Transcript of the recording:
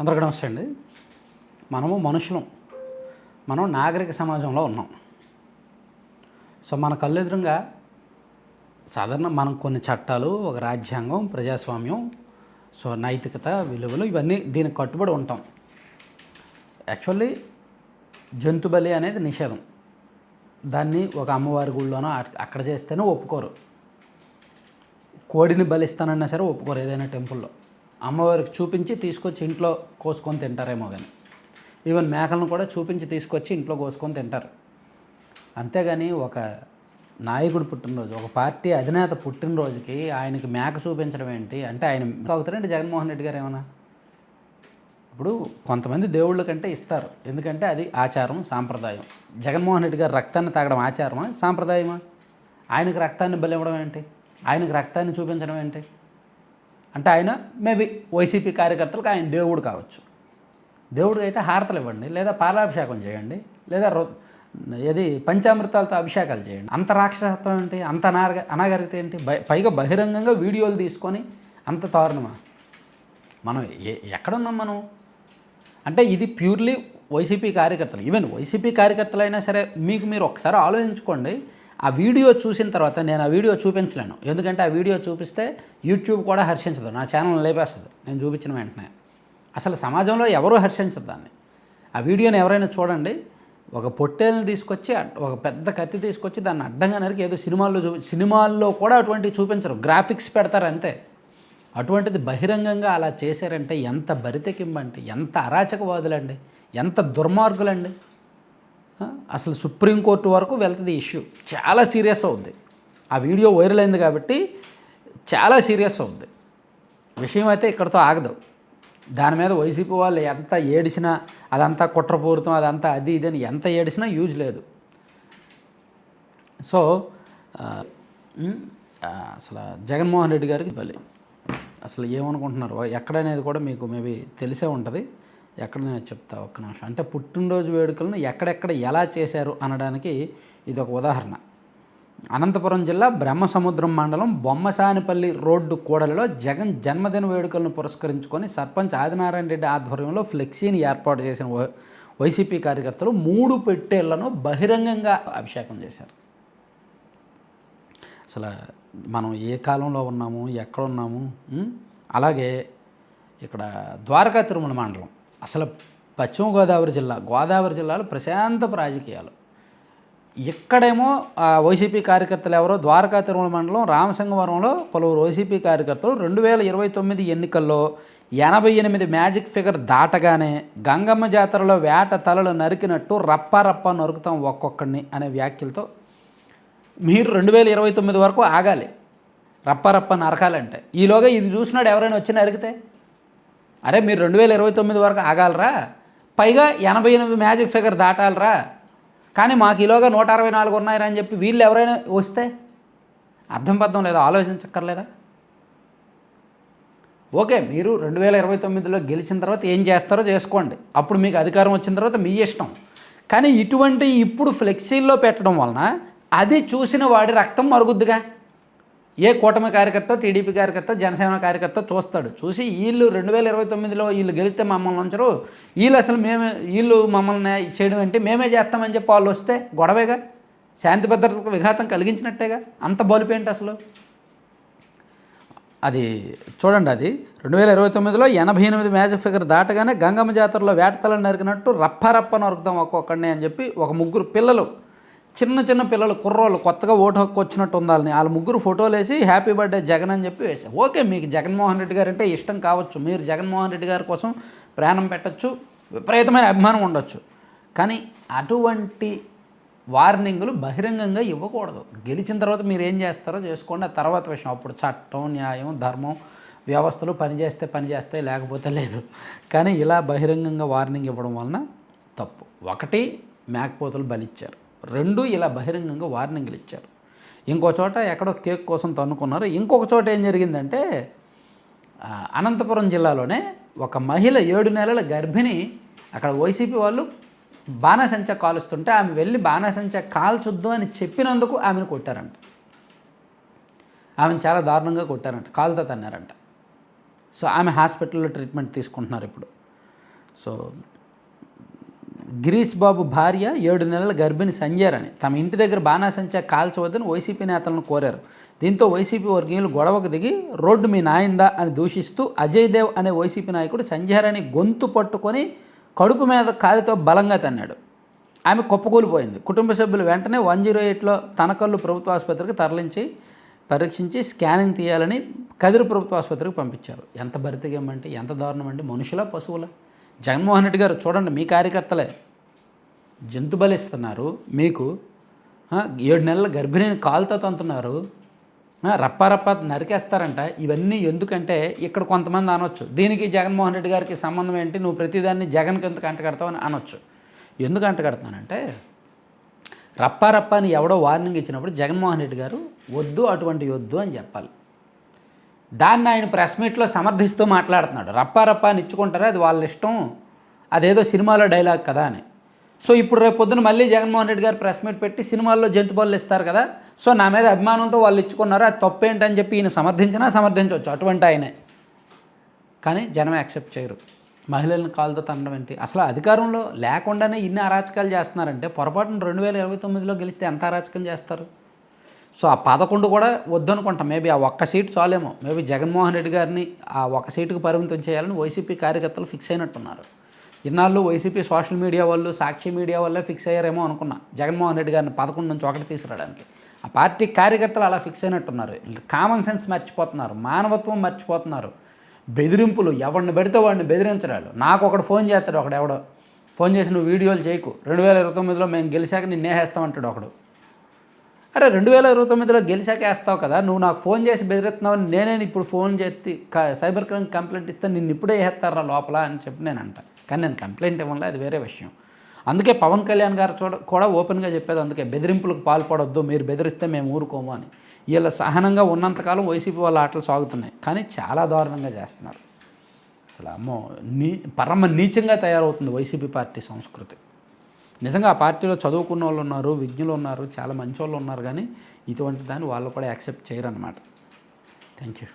అందరికీ నమస్తే అండి. మనము మనుషులం. మనం నాగరిక సమాజంలో ఉన్నాం. సో మన కళ్ళెదురుగా సాధారణ మనం కొన్ని చట్టాలు, ఒక రాజ్యాంగం, ప్రజాస్వామ్యం, సో నైతికత, విలువలు ఇవన్నీ దీనికి కట్టుబడి ఉంటాం. యాక్చువల్లీ జంతు బలి అనేది నిషేధం. దాన్ని ఒక అమ్మవారి గుళ్ళోనో అక్కడ చేస్తేనే ఒప్పుకోరు. కోడిని బలిస్తానన్నా సరే ఒప్పుకోరు. ఏదైనా టెంపుల్లో అమ్మవారికి చూపించి తీసుకొచ్చి ఇంట్లో కోసుకొని తింటారేమో కానీ, ఈవెన్ మేకలను కూడా చూపించి తీసుకొచ్చి ఇంట్లో కోసుకొని తింటారు. అంతేగాని ఒక నాయకుడు పుట్టినరోజు, ఒక పార్టీ అధినేత పుట్టినరోజుకి ఆయనకి మేక చూపించడం ఏంటి అంటే ఆయన తాగుతారండి జగన్మోహన్ రెడ్డి గారు ఏమన్నా? ఇప్పుడు కొంతమంది దేవుళ్ళ కంటే ఇస్తారు, ఎందుకంటే అది ఆచారం, సాంప్రదాయం. జగన్మోహన్ రెడ్డి గారు రక్తాన్ని తాగడం ఆచారమా, సాంప్రదాయమా? ఆయనకు రక్తాన్ని బలివ్వడం ఏంటి? ఆయనకు రక్తాన్ని చూపించడం ఏంటి? అంటే ఆయన మేబీ వైసీపీ కార్యకర్తలకు ఆయన దేవుడు కావచ్చు. దేవుడికి అయితే హారతలు ఇవ్వండి, లేదా పాలాభిషేకం చేయండి, లేదా ఏది పంచామృతాలతో అభిషేకాలు చేయండి. అంత రాక్షసత్వం ఏంటి? అంత అనాగరికత ఏంటి? పైగా బహిరంగంగా వీడియోలు తీసుకొని అంత దారుణమా? మనం ఎక్కడున్నాం మనం? అంటే ఇది ప్యూర్లీ వైసీపీ కార్యకర్తలు. ఈవెన్ వైసీపీ కార్యకర్తలు అయినా సరే మీరు ఒకసారి ఆలోచించుకోండి. ఆ వీడియో చూసిన తర్వాత నేను ఆ వీడియో చూపించలేను, ఎందుకంటే ఆ వీడియో చూపిస్తే యూట్యూబ్ కూడా హర్షించదు, నా ఛానల్ లేపేస్తుంది నేను చూపించిన వెంటనే. అసలు సమాజంలో ఎవరూ హర్షించదు దాన్ని. ఆ వీడియోని ఎవరైనా చూడండి, ఒక పొట్టేల్ని తీసుకొచ్చి ఒక పెద్ద కత్తి తీసుకొచ్చి దాన్ని అడ్డంగా నరికి ఏదో సినిమాల్లో కూడా అటువంటివి చూపించరు, గ్రాఫిక్స్ పెడతారు అంతే. అటువంటిది బహిరంగంగా అలా చేశారంటే ఎంత బరితెకింబంటే, ఎంత అరాచకవాదులండి, ఎంత దుర్మార్గులండి. అసలు సుప్రీంకోర్టు వరకు వెళ్తుంది ఇష్యూ, చాలా సీరియస్ అవుద్ది. ఆ వీడియో వైరల్ అయింది కాబట్టి చాలా సీరియస్ అవుద్ది విషయం. అయితే ఇక్కడితో ఆగదు. దాని మీద వైసీపీ వాళ్ళు ఎంత ఏడిసినా, అదంతా కుట్రపూరితం, అదంతా అది ఇది అని ఎంత ఏడిసినా యూజ్ లేదు. సో అసలు జగన్మోహన్ రెడ్డి గారికి బలి అసలు ఏమనుకుంటున్నారు ఎక్కడనేది కూడా మీకు మేబీ తెలిసే ఉంటుంది. ఎక్కడ నేను చెప్తా ఒక్క నిమిషం. అంటే పుట్టినరోజు వేడుకలను ఎక్కడెక్కడ ఎలా చేశారు అనడానికి ఇది ఒక ఉదాహరణ. అనంతపురం జిల్లా బ్రహ్మసముద్రం మండలం బొమ్మసానిపల్లి రోడ్డు కూడలిలో జగన్ జన్మదిన వేడుకలను పురస్కరించుకొని సర్పంచ్ ఆదినారాయణ రెడ్డి ఆధ్వర్యంలో ఫ్లెక్సీని ఏర్పాటు చేసిన వైసీపీ కార్యకర్తలు 3 పెట్టేళ్లను బహిరంగంగా అభిషేకం చేశారు. అసలు మనం ఏ కాలంలో ఉన్నాము, ఎక్కడున్నాము? అలాగే ఇక్కడ ద్వారకా తిరుమల మండలం, అసలు పశ్చిమ గోదావరి జిల్లాలో ప్రశాంతపు రాజకీయాలు. ఇక్కడేమో వైసీపీ కార్యకర్తలు ఎవరో ద్వారకా తిరుమల మండలం రామసింగవరంలో పలువురు వైసీపీ కార్యకర్తలు 2029 ఎన్నికల్లో 88 మ్యాజిక్ ఫిగర్ దాటగానే గంగమ్మ జాతరలో వేట తలలు నరికినట్టు రప్ప నరుకుతాం ఒక్కొక్కడిని అనే వ్యాఖ్యలతో, మీరు 2029 వరకు ఆగాలి రప్ప నరకాలంటే. ఈలోగా ఇది చూసినాడు ఎవరైనా వచ్చి నరికితే, అరే మీరు 2029 వరకు ఆగాలరా, పైగా 88 మ్యాజిక్ ఫిగర్ దాటాలరా, కానీ మాకు ఈలోగా 164 ఉన్నాయని అని చెప్పి వీళ్ళు ఎవరైనా వస్తే అర్థం పర్థం లేదా? ఆలోచించక్కర్లేదా? ఓకే, మీరు 2029లో గెలిచిన తర్వాత ఏం చేస్తారో చేసుకోండి, అప్పుడు మీకు అధికారం వచ్చిన తర్వాత మీ ఇష్టం. కానీ ఇటువంటి ఇప్పుడు ఫ్లెక్సీల్లో పెట్టడం వలన అది చూసిన వాడి రక్తం మరుగుద్దుగా. ఏ కూటమి కార్యకర్త, టీడీపీ కార్యకర్త, జనసేన కార్యకర్త చూస్తాడు, చూసి వీళ్ళు 2029లో వీళ్ళు గెలిస్తే మమ్మల్ని ఉంచరు, వీళ్ళు మమ్మల్ని చేయడం ఏంటి, మేమే చేస్తామని చెప్పి వాళ్ళు వస్తే గొడవేగా, శాంతి భద్రతకు విఘాతం కలిగించినట్టేగా. అంత బలిపేంటి అసలు? అది చూడండి, అది 2029లో 88 మ్యాజిక్ ఫిగర్ దాటగానే గంగమ్మ జాతరలో వేటతలను నరికినట్టు రప్ప నరుకుతాం ఒక్కొక్కడిని అని చెప్పి ఒక 3 పిల్లలు, చిన్న పిల్లలు, కుర్రోళ్ళు, కొత్తగా ఓటు హక్కు వచ్చినట్టు ఉండాలని వాళ్ళ 3 ఫోటోలు వేసి హ్యాపీ బర్త్డే జగన్ అని చెప్పి వేసారు. ఓకే, మీకు జగన్మోహన్ రెడ్డి గారు అంటే ఇష్టం కావచ్చు, మీరు జగన్మోహన్ రెడ్డి గారి కోసం ప్రాణం పెట్టచ్చు, విపరీతమైన అభిమానం ఉండొచ్చు, కానీ అటువంటి వార్నింగులు బహిరంగంగా ఇవ్వకూడదు. గెలిచిన తర్వాత మీరు ఏం చేస్తారో చేసుకోండి, ఆ తర్వాత విషయం. అప్పుడు చట్టం, న్యాయం, ధర్మం, వ్యవస్థలు పనిచేస్తే లేకపోతే లేదు. కానీ ఇలా బహిరంగంగా వార్నింగ్ ఇవ్వడం వలన తప్పు. 1 మేకపోతలు బలిచ్చారు, 2 ఇలా బహిరంగంగా వార్నింగ్లు ఇచ్చారు. ఇంకో చోట ఎక్కడో కేక్ కోసం తన్నుకున్నారు. ఇంకొక చోట ఏం జరిగిందంటే అనంతపురం జిల్లాలోనే ఒక మహిళ 7 నెలల గర్భిణి, అక్కడ వైసీపీ వాళ్ళు బాణాసంచా కాలుస్తుంటే ఆమె వెళ్ళి బాణాసంచా కాల్చొద్దు అని చెప్పినందుకు ఆమెను కొట్టారంట. ఆమెను చాలా దారుణంగా కొట్టారంట, కాలుతో తన్నారంట. సో ఆమె హాస్పిటల్లో ట్రీట్మెంట్ తీసుకుంటున్నారు ఇప్పుడు. సో గిరీష్ బాబు భార్య 7 నెలల గర్భిణి సంజయ్ తమ ఇంటి దగ్గర బాణాసంచా కాల్చవద్దని వైసీపీ నేతలను కోరారు. దీంతో వైసీపీ వర్గీయులు గొడవకు దిగి రోడ్డు మీ నాయిందా అని దూషిస్తూ అజయ్ దేవ్ అనే వైసీపీ నాయకుడు సంజయ్ గొంతు పట్టుకొని కడుపు మీద కాలితో బలంగా తన్నాడు. ఆమె కుప్పకూలిపోయింది. కుటుంబ సభ్యులు వెంటనే 108లో తనకల్లు ప్రభుత్వ ఆసుపత్రికి తరలించి పరీక్షించి స్కానింగ్ తీయాలని కదిరి ప్రభుత్వ ఆసుపత్రికి పంపించారు. ఎంత బరితెగమంటే ఎంత దారుణం అండి. మనుషుల పశువుల? జగన్మోహన్ రెడ్డి గారు చూడండి, మీ కార్యకర్తలే జంతు బలిస్తున్నారు. మీకు 7 నెలల గర్భిణిని కాలుతో తంతున్నారు, రప్పారప్ప నరికేస్తారంట. ఇవన్నీ ఎందుకంటే ఇక్కడ కొంతమంది అనొచ్చు, దీనికి జగన్మోహన్ రెడ్డి గారికి సంబంధం ఏంటి, నువ్వు ప్రతిదాన్ని జగన్కి ఎందుకు అంటగడతావు అని అనొచ్చు. ఎందుకు అంటగడుతున్నానంటే రప్పారప్ప అని ఎవడో వార్నింగ్ ఇచ్చినప్పుడు జగన్మోహన్ రెడ్డి గారు వద్దు, అటువంటి వద్దు అని చెప్పాలి. దాన్ని ఆయన ప్రెస్ మీట్లో సమర్థిస్తూ మాట్లాడుతున్నాడు. రప్పారప్ప అని ఇచ్చుకుంటారా, అది వాళ్ళ ఇష్టం, అదేదో సినిమాలో డైలాగ్ కదా అని. సో ఇప్పుడు రేపు పొద్దున మళ్ళీ జగన్మోహన్ రెడ్డి గారు ప్రెస్ మీట్ పెట్టి సినిమాల్లో జంతు బలులు ఇస్తారు కదా, సో నా మీద అభిమానంతో వాళ్ళు ఇచ్చుకున్నారు, అది తప్పేంటని చెప్పి ఈయన సమర్థించవచ్చు, అటువంటి ఆయనే. కానీ జనం యాక్సెప్ట్ చేయరు. మహిళలను కాలుతో తనడం ఏంటి? అసలు అధికారంలో లేకుండానే ఇన్ని అరాచకాలు చేస్తున్నారంటే పొరపాటున 2029లో గెలిస్తే ఎంత అరాచకం చేస్తారు? సో ఆ 11 కూడా వద్దనుకుంటాం. మేబీ ఆ ఒక్క సీట్ చాలేమో. మేబీ జగన్మోహన్ రెడ్డి గారిని ఆ ఒక్క సీటుకు పరిమితం చేయాలని వైసీపీ కార్యకర్తలు ఫిక్స్ అయినట్టున్నారు. ఇన్నాళ్ళు వైసీపీ సోషల్ మీడియా వాళ్ళు, సాక్షి మీడియా వల్లే ఫిక్స్ అయ్యారేమో అనుకున్నా జగన్మోహన్ రెడ్డి గారిని 11 నుంచి 1 తీసుకురావడానికి. ఆ పార్టీ కార్యకర్తలు అలా ఫిక్స్ అయినట్టున్నారు. కామన్ సెన్స్ మర్చిపోతున్నారు, మానవత్వం మర్చిపోతున్నారు. బెదిరింపులు, ఎవరిని పెడితే వాడిని బెదిరించడాలు. నాకు ఒకడు ఫోన్ చేస్తాడు, ఎవడో ఫోన్ చేసి నువ్వు వీడియోలు చేయకు, 2029లో మేము గెలిచాక నిన్నేసేస్తామంటాడు ఒకడు. అరే 2029లో గెలిచాక వేస్తావు కదా, నువ్వు నాకు ఫోన్ చేసి బెదిరిస్తున్నావని నేనే ఇప్పుడు ఫోన్ చేసి సైబర్ క్రైమ్ కంప్లైంట్ ఇస్తే నిన్ను ఇప్పుడే వేస్తారా లోపల అని చెప్పి నేను అంట. కానీ నేను కంప్లైంట్ ఇవ్వలే, అది వేరే విషయం. అందుకే పవన్ కళ్యాణ్ గారు కూడా ఓపెన్గా చెప్పేది అందుకే, బెదిరింపులకు పాల్పడొద్దు, మీరు బెదిరిస్తే మేము ఊరుకోము అని. వీళ్ళ సహనంగా ఉన్నంతకాలం వైసీపీ వాళ్ళ ఆటలు సాగుతున్నాయి, కానీ చాలా దారుణంగా చేస్తున్నారు. అసలు అమ్మో, పరమ నీచంగా తయారవుతుంది వైసీపీ పార్టీ సంస్కృతి. నిజంగా ఆ పార్టీలో చదువుకున్న వాళ్ళు ఉన్నారు, విజ్ఞులు ఉన్నారు, చాలా మంచి వాళ్ళు ఉన్నారు, కానీ ఇటువంటి దాన్ని వాళ్ళు కూడా యాక్సెప్ట్ చేయరు అన్నమాట. Thank you.